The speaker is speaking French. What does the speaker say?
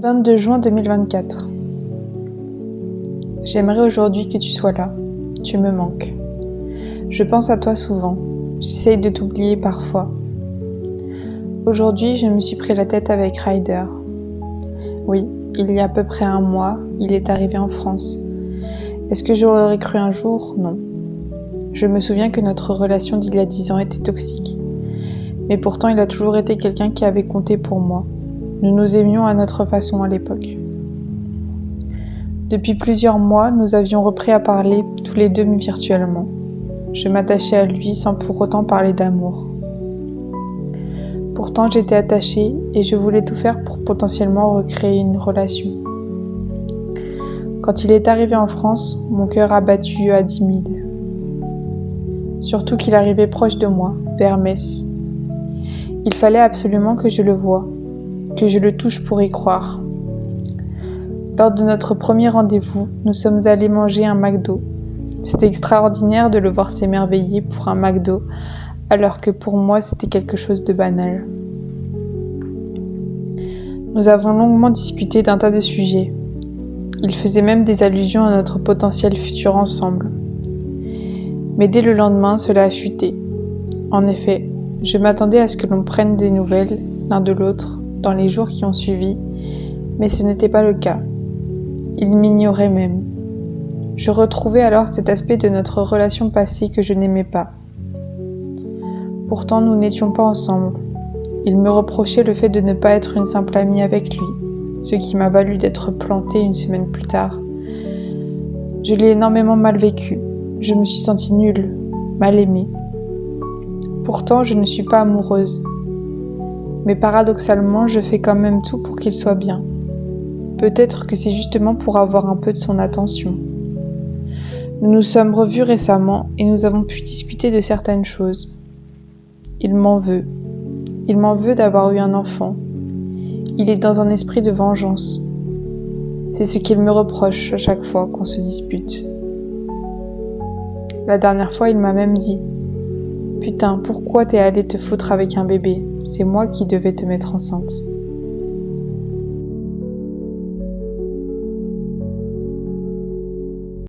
22 juin 2024. J'aimerais aujourd'hui que tu sois là. Tu me manques. Je pense à toi souvent. J'essaye de t'oublier parfois. Aujourd'hui, je me suis pris la tête avec Ryder. Oui, il y a à peu près un mois, il est arrivé en France. Est-ce que je l'aurais cru un jour? Non. Je me souviens que notre relation d'il y a 10 ans était toxique. Mais pourtant, il a toujours été quelqu'un qui avait compté pour moi. Nous nous aimions à notre façon à l'époque. Depuis plusieurs mois, nous avions repris à parler tous les deux virtuellement. Je m'attachais à lui sans pour autant parler d'amour. Pourtant, j'étais attachée et je voulais tout faire pour potentiellement recréer une relation. Quand il est arrivé en France, mon cœur a battu à 10 000. Surtout qu'il arrivait proche de moi, vers Metz. Il fallait absolument que je le voie, que je le touche pour y croire. Lors de notre premier rendez-vous, nous sommes allés manger un McDo. C'était extraordinaire de le voir s'émerveiller pour un McDo, alors que pour moi c'était quelque chose de banal. Nous avons longuement discuté d'un tas de sujets. Il faisait même des allusions à notre potentiel futur ensemble. Mais dès le lendemain, cela a chuté. En effet, je m'attendais à ce que l'on prenne des nouvelles l'un de l'autre dans les jours qui ont suivi, mais ce n'était pas le cas. Il m'ignorait même. Je retrouvais alors cet aspect de notre relation passée que je n'aimais pas. Pourtant, nous n'étions pas ensemble. Il me reprochait le fait de ne pas être une simple amie avec lui, ce qui m'a valu d'être plantée une semaine plus tard. Je l'ai énormément mal vécu. Je me suis sentie nulle, mal aimée. Pourtant, je ne suis pas amoureuse. Mais paradoxalement, je fais quand même tout pour qu'il soit bien. Peut-être que c'est justement pour avoir un peu de son attention. Nous nous sommes revus récemment et nous avons pu discuter de certaines choses. Il m'en veut. Il m'en veut d'avoir eu un enfant. Il est dans un esprit de vengeance. C'est ce qu'il me reproche à chaque fois qu'on se dispute. La dernière fois, il m'a même dit « Putain, pourquoi t'es allé te foutre avec un bébé? C'est moi qui devais te mettre enceinte. »